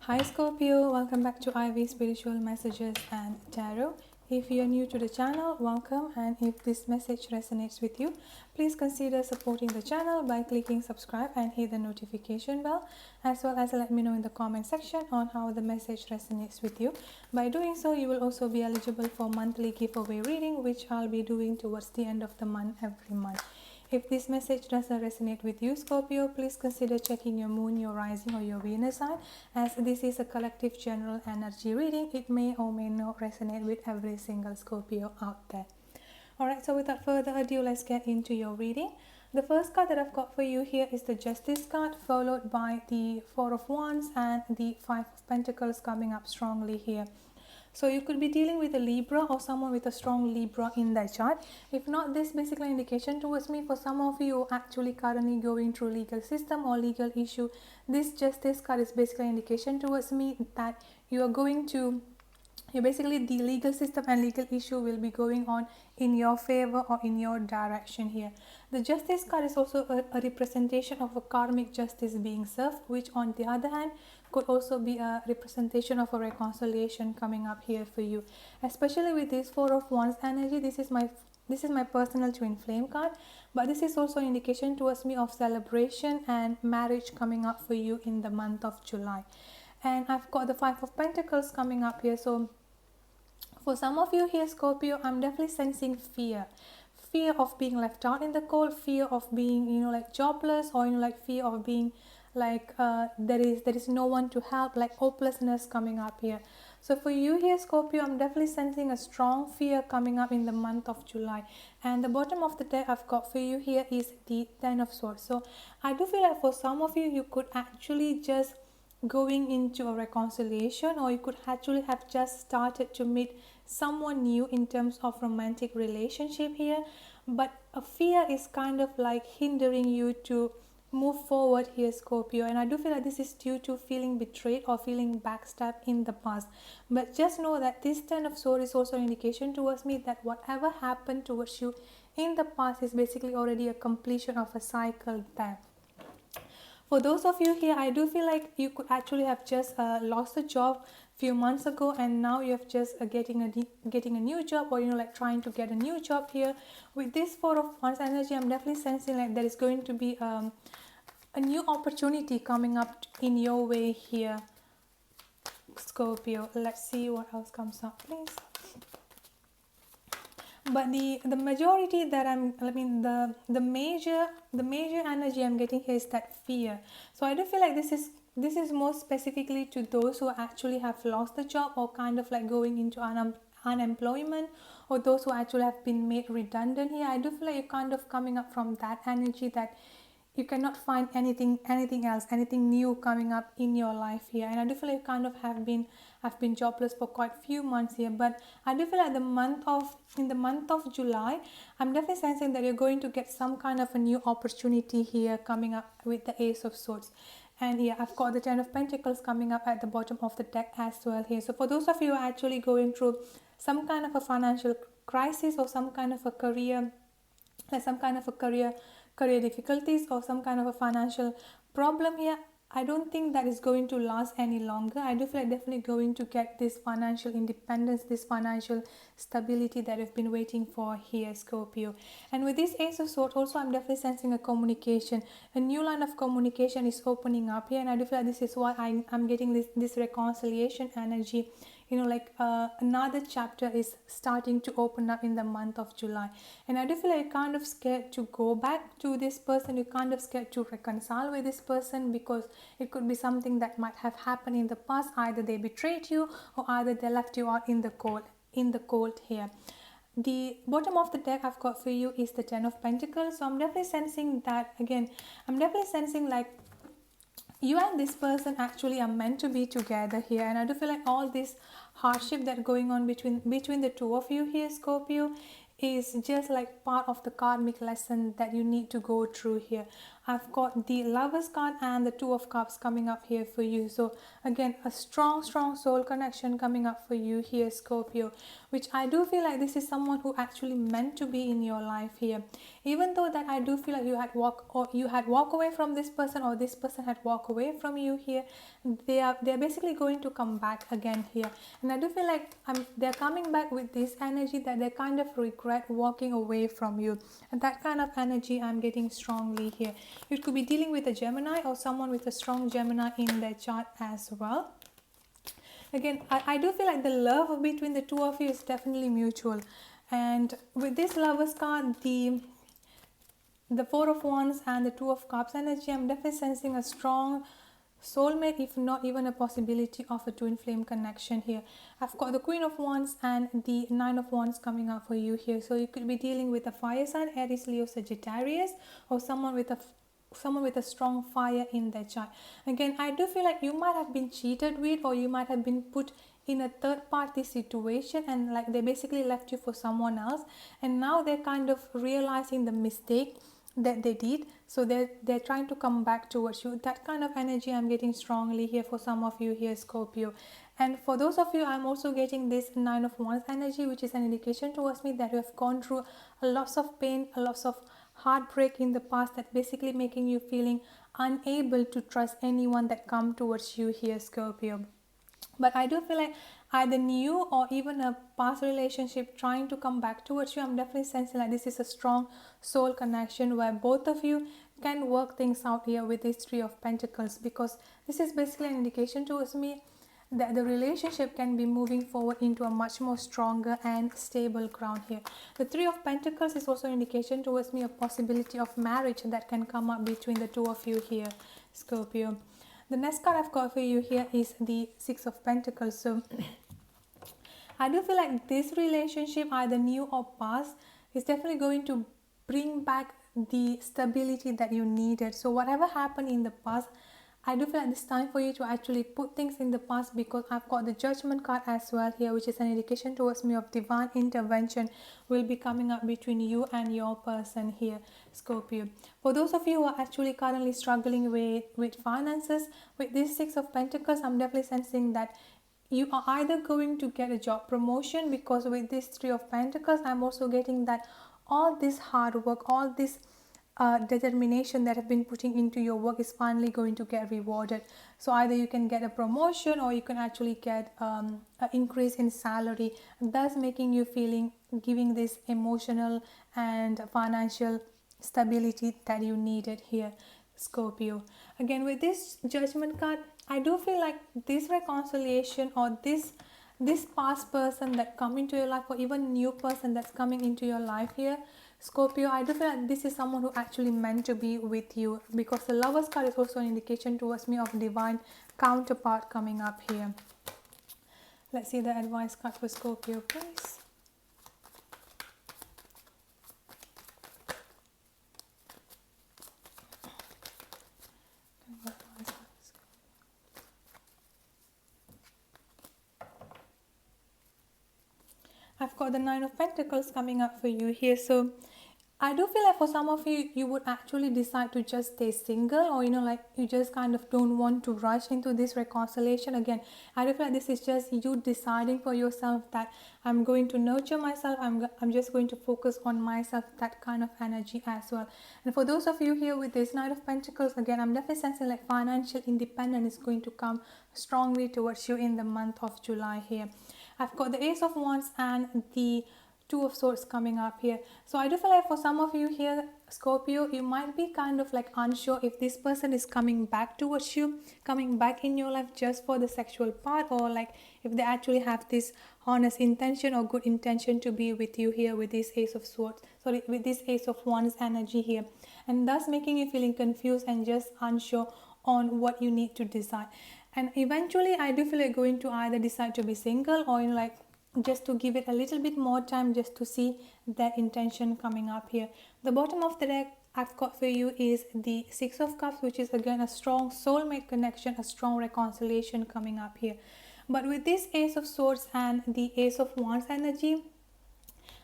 Hi Scorpio, welcome back to Ivy Spiritual Messages and Tarot. If you are new to the channel, welcome, and if this message resonates with you, please consider supporting the channel by clicking subscribe and hit the notification bell, as well as let me know in the comment section on how the message resonates with you. By doing so, you will also be eligible for monthly giveaway reading, which I'll be doing towards the end of the month every month. If this message doesn't resonate with you, Scorpio, please consider checking your moon, your rising, or your Venus sign, as this is a collective general energy reading. It may or may not resonate with every single Scorpio out there. Alright, so without further ado, let's get into your reading. The first card that I've got for you here is the Justice card, followed by the Four of Wands and the Five of Pentacles coming up strongly here. So you could be dealing with a Libra or someone with a strong Libra in their chart. If not, this basically indication towards me for some of you actually currently going through legal system or legal issue. This Justice card is basically indication towards me that you are going to basically the legal system and legal issue will be going on in your favor or in your direction here. The Justice card is also a representation of a karmic justice being served, which on the other hand could also be a representation of a reconciliation coming up here for you, especially with this Four of Wands energy. This is my personal twin flame card, but this is also an indication towards me of celebration and marriage coming up for you in the month of July. And I've got the Five of Pentacles coming up here. So for some of you here, Scorpio, I'm definitely sensing fear. Fear of being left out in the cold, fear of being, like jobless, or, like fear of being like there is no one to help, like hopelessness coming up here. So for you here, Scorpio, I'm definitely sensing a strong fear coming up in the month of July. And the bottom of the deck I've got for you here is the Ten of Swords. So I do feel like for some of you, you could actually just going into a reconciliation, or you could actually have just started to meet someone new in terms of romantic relationship here, but a fear is kind of like hindering you to move forward here, Scorpio. And I do feel like this is due to feeling betrayed or feeling backstabbed in the past. But just know that this Ten of Swords is also an indication towards me that whatever happened towards you in the past is basically already a completion of a cycle there. For those of you here, I do feel like you could actually have just lost a job few months ago, and now you have just getting a new job, or like trying to get a new job here. With this Four of Wands energy, I'm definitely sensing like there is going to be a new opportunity coming up in your way here, Scorpio. Let's see what else comes up, please. But the majority that the major energy I'm getting here is that fear. So I do feel like this is more specifically to those who actually have lost the job, or kind of like going into unemployment, or those who actually have been made redundant here. I do feel like you're kind of coming up from that energy that you cannot find anything else, anything new coming up in your life here. And I do feel like you kind of have been jobless for quite few months here. But I do feel like in the month of July, I'm definitely sensing that you're going to get some kind of a new opportunity here coming up with the Ace of Swords. And here I've got the Ten of Pentacles coming up at the bottom of the deck as well here. So for those of you who are actually going through some kind of a financial crisis, or some kind of a career difficulties, or some kind of a financial problem here, I don't think that is going to last any longer. I do feel like definitely going to get this financial independence, this financial stability that you've been waiting for here, Scorpio. And with this Ace of Swords also, I'm definitely sensing a new line of communication is opening up here. And I do feel like this is why I'm getting this reconciliation energy. Another chapter is starting to open up in the month of July. And I do feel like you're kind of scared to go back to this person. You're kind of scared to reconcile with this person, because it could be something that might have happened in the past. Either they betrayed you, or either they left you out in the cold here. The bottom of the deck I've got for you is the Ten of Pentacles. So I'm definitely sensing that again. I'm definitely sensing like you and this person actually are meant to be together here. And I do feel like all this hardship that going on between the two of you here, Scorpio, is just like part of the karmic lesson that you need to go through here. I've got the Lovers card and the Two of Cups coming up here for you. So again, a strong soul connection coming up for you here, Scorpio, which I do feel like this is someone who actually meant to be in your life here. Even though that I do feel like you had walk away from this person, or this person had walk away from you here, they're basically going to come back again here. And I do feel like they're coming back with this energy that they kind of regret walking away from you, and that kind of energy I'm getting strongly here. You could be dealing with a Gemini or someone with a strong Gemini in their chart as well. Again, I do feel like the love between the two of you is definitely mutual. And with this Lovers card, the Four of Wands and the Two of Cups energy, I'm definitely sensing a strong soulmate, if not even a possibility of a twin flame connection here. I've got the Queen of Wands and the Nine of Wands coming up for you here. So you could be dealing with a fire sign, Aries, Leo, Sagittarius, or someone with a strong fire in their chart. Again, I do feel like you might have been cheated with, or you might have been put in a third party situation, and like they basically left you for someone else, and now they're kind of realizing the mistake that they did, so they're trying to come back towards you. That kind of energy I'm getting strongly here for some of you here, Scorpio. And for those of you, I'm also getting this Nine of Wands energy, which is an indication towards me that you have gone through a lot of pain, a lot of heartbreak in the past, that basically making you feeling unable to trust anyone that come towards you here, Scorpio. But I do feel like either new or even a past relationship trying to come back towards you. I'm definitely sensing like this is a strong soul connection where both of you can work things out here with this Three of Pentacles, because this is basically an indication towards me that the relationship can be moving forward into a much more stronger and stable ground here. The Three of Pentacles is also an indication towards me a possibility of marriage that can come up between the two of you here, Scorpio. The next card I've got for you here is the Six of Pentacles. So I do feel like this relationship, either new or past, is definitely going to bring back the stability that you needed. So whatever happened in the past, I do feel like it's time for you to actually put things in the past, because I've got the Judgment card as well here, which is an indication towards me of divine intervention will be coming up between you and your person here, Scorpio. For those of you who are actually currently struggling with finances, with this Six of Pentacles, I'm definitely sensing that you are either going to get a job promotion, because with this Three of Pentacles, I'm also getting that all this hard work, all this determination that have been putting into your work is finally going to get rewarded. So either you can get a promotion, or you can actually get an increase in salary, thus making you giving this emotional and financial stability that you needed here, Scorpio. Again, with this Judgment card, I do feel like this reconciliation, or this past person that come into your life, or even new person that's coming into your life here, Scorpio, I do feel like this is someone who actually meant to be with you, because the Lovers card is also an indication towards me of divine counterpart coming up here. Let's see the advice card for Scorpio, please. I've got the Nine of Pentacles coming up for you here. So I do feel like for some of you, you would actually decide to just stay single, or like you just kind of don't want to rush into this reconciliation. Again, I do feel like this is just you deciding for yourself that I'm going to nurture myself, I'm just going to focus on myself, that kind of energy as well. And for those of you here with this Knight of Pentacles, again, I'm definitely sensing like financial independence is going to come strongly towards you in the month of July here. I've got the Ace of Wands and the Two of Swords coming up here. So I do feel like for some of you here, Scorpio, you might be kind of like unsure if this person is coming back towards you, coming back in your life just for the sexual part, or like if they actually have this honest intention or good intention to be with you here with this Ace of Swords, with this Ace of Wands energy here, and thus making you feeling confused and just unsure on what you need to decide. And eventually I do feel like going to either decide to be single, or like just to give it a little bit more time just to see that intention coming up here. The bottom of the deck I've got for you is the Six of Cups, which is again a strong soulmate connection, a strong reconciliation coming up here. But with this Ace of Swords and the Ace of Wands energy,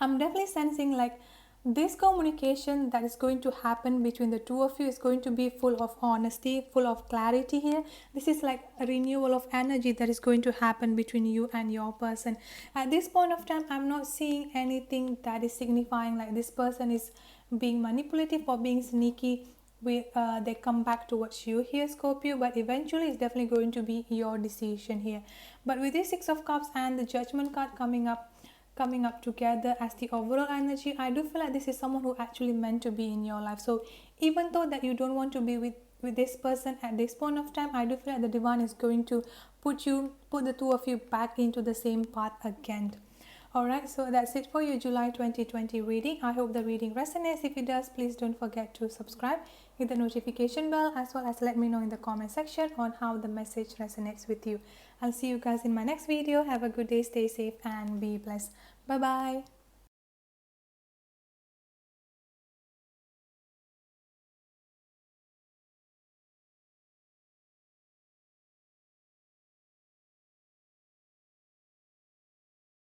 I'm definitely sensing like This communication that is going to happen between the two of you is going to be full of honesty, full of clarity here. This is like a renewal of energy that is going to happen between you and your person. At this point of time, I'm not seeing anything that is signifying like this person is being manipulative or being sneaky. They come back towards you here, Scorpio, but eventually it's definitely going to be your decision here. But with this Six of Cups and the Judgment card coming up together as the overall energy, I do feel like this is someone who actually meant to be in your life. So even though that you don't want to be with this person at this point of time, I do feel like the divine is going to put the two of you back into the same path again. Alright, so that's it for your July 2020 reading. I hope the reading resonates. If it does, please don't forget to subscribe, hit the notification bell, as well as let me know in the comment section on how the message resonates with you. I'll see you guys in my next video. Have a good day, stay safe and be blessed. Bye bye.